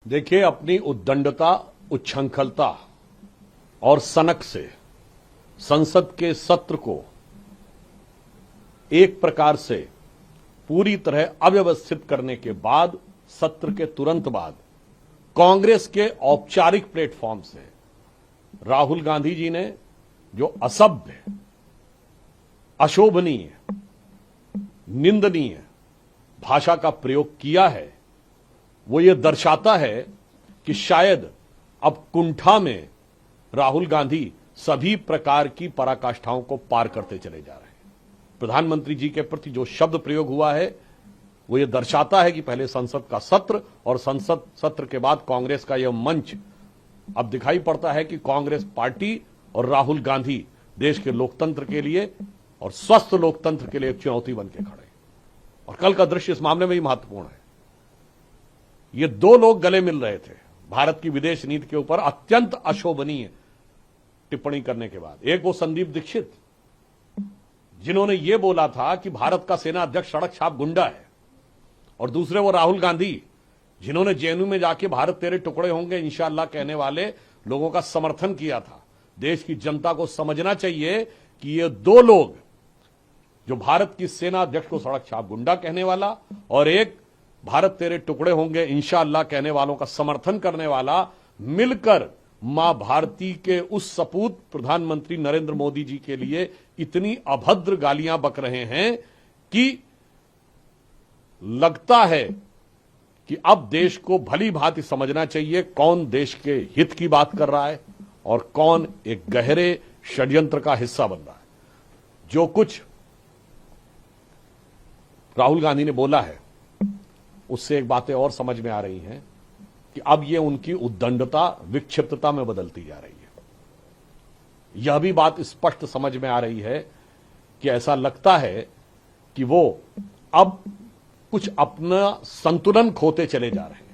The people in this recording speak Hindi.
देखिए, अपनी उद्दंडता, उच्छृंखलता और सनक से संसद के सत्र को एक प्रकार से पूरी तरह अव्यवस्थित करने के बाद, सत्र के तुरंत बाद कांग्रेस के औपचारिक प्लेटफॉर्म से राहुल गांधी जी ने जो असभ्य, अशोभनीय, निंदनीय भाषा का प्रयोग किया है, वो ये दर्शाता है कि शायद अब कुंठा में राहुल गांधी सभी प्रकार की पराकाष्ठाओं को पार करते चले जा रहे हैं। प्रधानमंत्री जी के प्रति जो शब्द प्रयोग हुआ है वो ये दर्शाता है कि पहले संसद का सत्र और संसद सत्र के बाद कांग्रेस का यह मंच, अब दिखाई पड़ता है कि कांग्रेस पार्टी और राहुल गांधी देश के लोकतंत्र के लिए और स्वस्थ लोकतंत्र के लिए एक चुनौती बन के खड़े। और कल का दृश्य इस मामले में भी महत्वपूर्ण है। ये दो लोग गले मिल रहे थे भारत की विदेश नीति के ऊपर अत्यंत अशोभनीय टिप्पणी करने के बाद। एक वो संदीप दीक्षित, जिन्होंने ये बोला था कि भारत का सेना अध्यक्ष सड़क छाप गुंडा है, और दूसरे वो राहुल गांधी, जिन्होंने जेएनयू में जाके भारत तेरे टुकड़े होंगे इंशाअल्लाह कहने वाले लोगों का समर्थन किया था। देश की जनता को समझना चाहिए कि ये दो लोग, जो भारत की सेना अध्यक्ष को सड़क छाप गुंडा कहने वाला और एक भारत तेरे टुकड़े होंगे इंशाअल्लाह कहने वालों का समर्थन करने वाला, मिलकर मां भारती के उस सपूत प्रधानमंत्री नरेंद्र मोदी जी के लिए इतनी अभद्र गालियां बक रहे हैं कि लगता है कि अब देश को भली भांति समझना चाहिए कौन देश के हित की बात कर रहा है और कौन एक गहरे षड्यंत्र का हिस्सा बन रहा है। जो कुछ राहुल गांधी ने बोला है उससे एक बातें और समझ में आ रही हैं कि अब ये उनकी उद्दंडता विक्षिप्तता में बदलती जा रही है। यह भी बात स्पष्ट समझ में आ रही है कि ऐसा लगता है कि वो अब कुछ अपना संतुलन खोते चले जा रहे हैं।